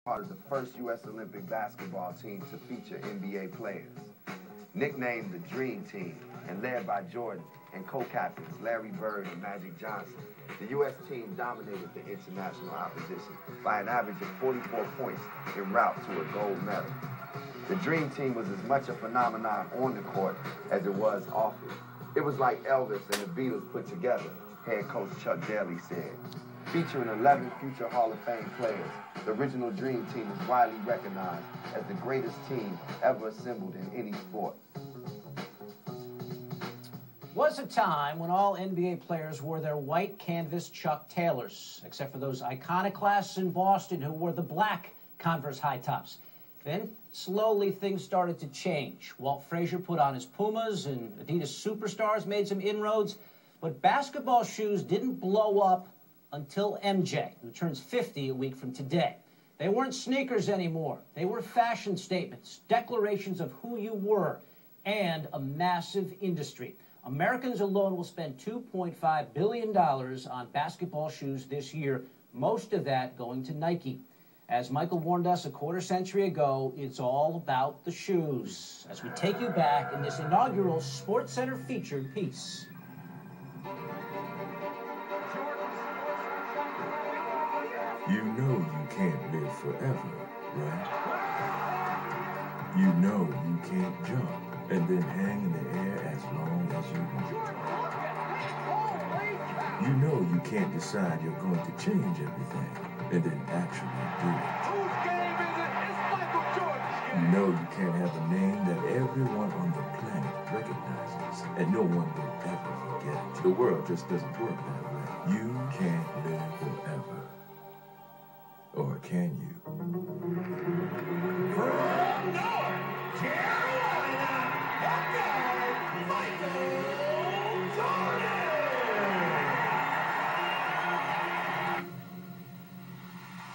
part of the first U.S. Olympic basketball team to feature NBA players. Nicknamed the Dream Team and led by Jordan and co-captains Larry Bird and Magic Johnson, the U.S. team dominated the international opposition by an average of 44 points en route to a gold medal. The Dream Team was as much a phenomenon on the court as it was off it. It was like Elvis and the Beatles put together, head coach Chuck Daly said. Featuring 11 future Hall of Fame players, the original Dream Team is widely recognized as the greatest team ever assembled in any sport. Was a time when all NBA players wore their white canvas Chuck Taylors, except for those iconoclasts in Boston who wore the black Converse high tops. Then, slowly, things started to change. Walt Frazier put on his Pumas, and Adidas Superstars made some inroads, but basketball shoes didn't blow up until MJ, who turns 50 a week from today. They weren't sneakers anymore. They were fashion statements, declarations of who you were, and a massive industry. Americans alone will spend $2.5 billion on basketball shoes this year, most of that going to Nike. As Michael warned us a quarter century ago, it's all about the shoes. As we take you back in this inaugural SportsCenter featured piece. You know you can't live forever, right? You know you can't jump and then hang in the air as long as you want. You know you can't decide you're going to change everything and then actually do it. Whose game is it? It's Michael Jordan. You know you can't have a name that everyone on the planet recognizes and no one will ever forget. The world just doesn't work that way. You can't live forever. Or can you? From North Carolina, Michael Jordan!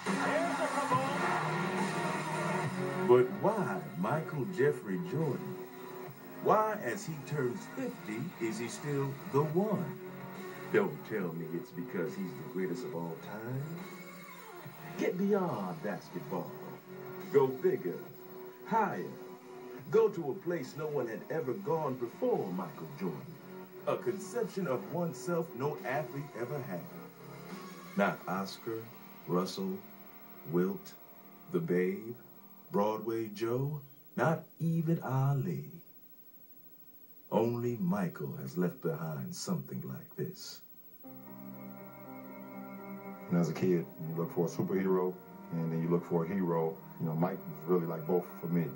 Here's the kaboom. But why Michael Jeffrey Jordan? Why, as he turns 50, is he still the one? Don't tell me it's because he's the greatest of all time. Get beyond basketball. Go bigger, higher. Go to a place no one had ever gone before Michael Jordan. A conception of oneself no athlete ever had. Not Oscar, Russell, Wilt, the Babe, Broadway Joe, not even Ali. Only Michael has left behind something like this. And as a kid, you look for a superhero, and then you look for a hero. You know, Mike was really like both for me.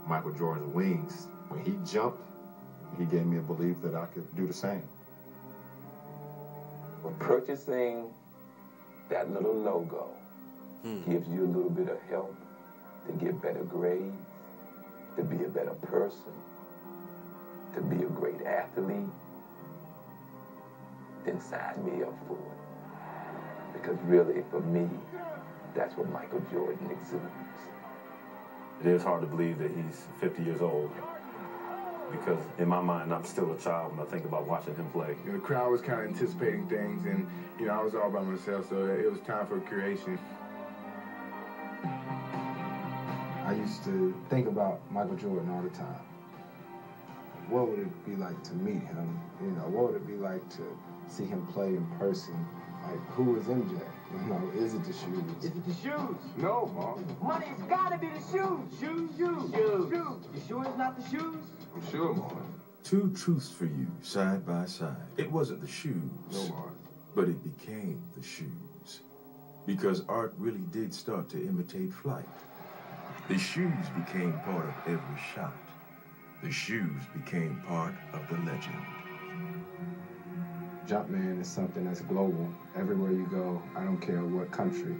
Michael Jordan's wings, when he jumped, he gave me a belief that I could do the same. Well, purchasing that little logo gives you a little bit of help to get better grades, to be a better person, to be a great athlete, then sign me up for it. Because really, for me, that's what Michael Jordan exudes. It is hard to believe that he's 50 years old. Because in my mind, I'm still a child when I think about watching him play. The crowd was kind of anticipating things, and I was all by myself, so it was time for creation. I used to think about Michael Jordan all the time. What would it be like to meet him? What would it be like to see him play in person? Like, who is MJ? Is it the shoes? Is it the shoes? No, Mom. Money, it's gotta be the shoes. Shoes. You sure it's not the shoes? I'm sure, Mom. Two truths for you, side by side. It wasn't the shoes, No, Mom. but it became the shoes. Because art really did start to imitate flight. The shoes became part of every shot. The shoes became part of the legend. Jumpman is something that's global. Everywhere you go, I don't care what country,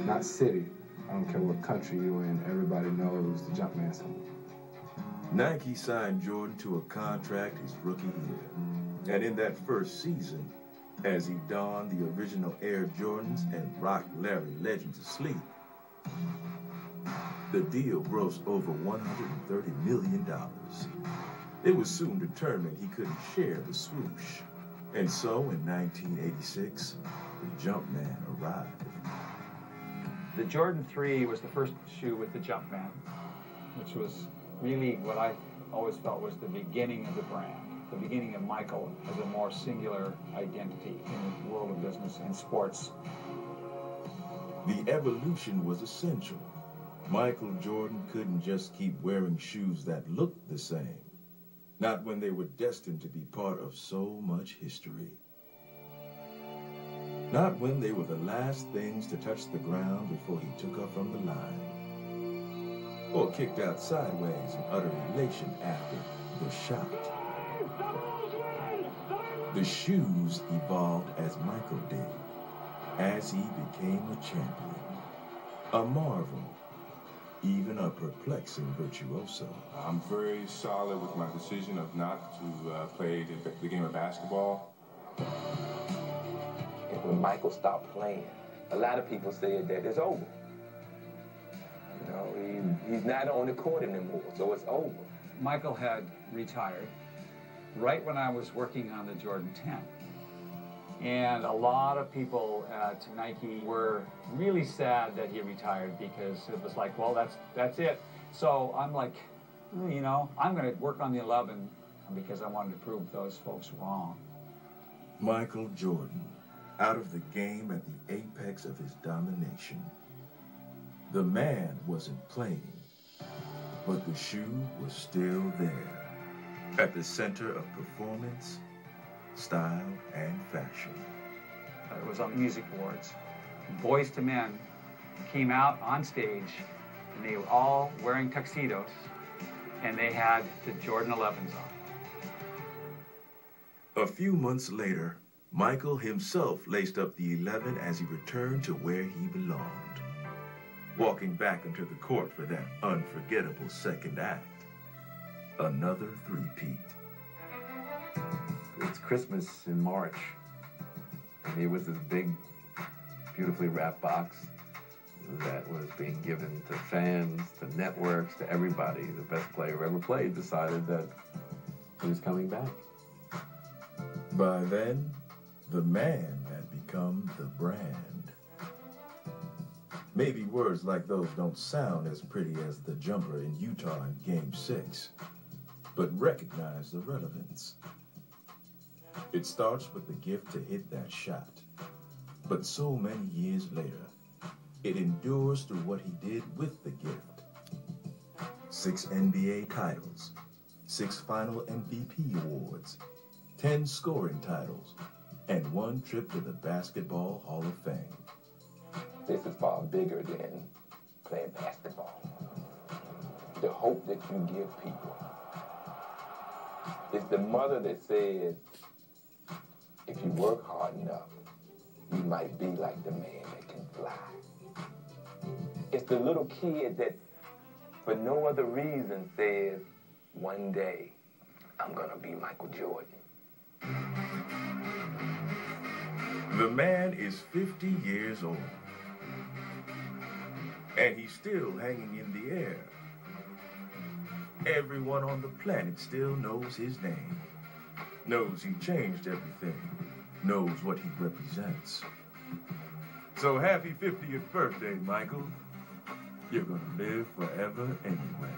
not city, I don't care what country you're in, everybody knows the Jumpman symbol. Nike signed Jordan to a contract his rookie year. And in that first season, as he donned the original Air Jordans and rocked Larry Legend to sleep, the deal grossed over $130 million. It was soon determined he couldn't share the swoosh. And so, in 1986, the Jumpman arrived. The Jordan 3 was the first shoe with the Jumpman, which was really what I always felt was the beginning of the brand, the beginning of Michael as a more singular identity in the world of business and sports. The evolution was essential. Michael Jordan couldn't just keep wearing shoes that looked the same, not when they were destined to be part of so much history. Not when they were the last things to touch the ground before he took off from the line, or kicked out sideways in utter elation after the shot. The shoes evolved as Michael did, as he became a champion, a marvel, even a perplexing virtuoso. I'm very solid with my decision of not to play the game of basketball. And when Michael stopped playing, a lot of people said that it's over. You know, he's not on the court anymore, so it's over. Michael had retired right when I was working on the Jordan 10. And a lot of people at Nike were really sad that he retired because it was like, well, that's it. So I'm like, you know, I'm going to work on the 11 because I wanted to prove those folks wrong. Michael Jordan, out of the game at the apex of his domination. The man wasn't playing, but the shoe was still there, at the center of performance, style, and fashion. It was on Music Awards. Boys to Men came out on stage, and they were all wearing tuxedos, and they had the Jordan 11s on. A few months later, Michael himself laced up the 11 as he returned to where he belonged, walking back onto the court for that unforgettable second act. Another three-peat. It's Christmas in March, and it was this big, beautifully wrapped box that was being given to fans, to networks, to everybody. The best player ever played decided that he was coming back. By then, the man had become the brand. Maybe words like those don't sound as pretty as the jumper in Utah in Game 6, but recognize the relevance. It starts with the gift to hit that shot, but so many years later, it endures through what he did with the gift. 6 NBA titles, 6 final MVP awards, 10 scoring titles, and 1 trip to the Basketball Hall of Fame. This is far bigger than playing basketball. The hope that you give people. It's the mother that says, if you work hard enough, you might be like the man that can fly. It's the little kid that, for no other reason, says, one day, I'm gonna be Michael Jordan. The man is 50 years old, and he's still hanging in the air. Everyone on the planet still knows his name, knows he changed everything, knows what he represents. So happy 50th birthday, Michael. You're gonna live forever anyway.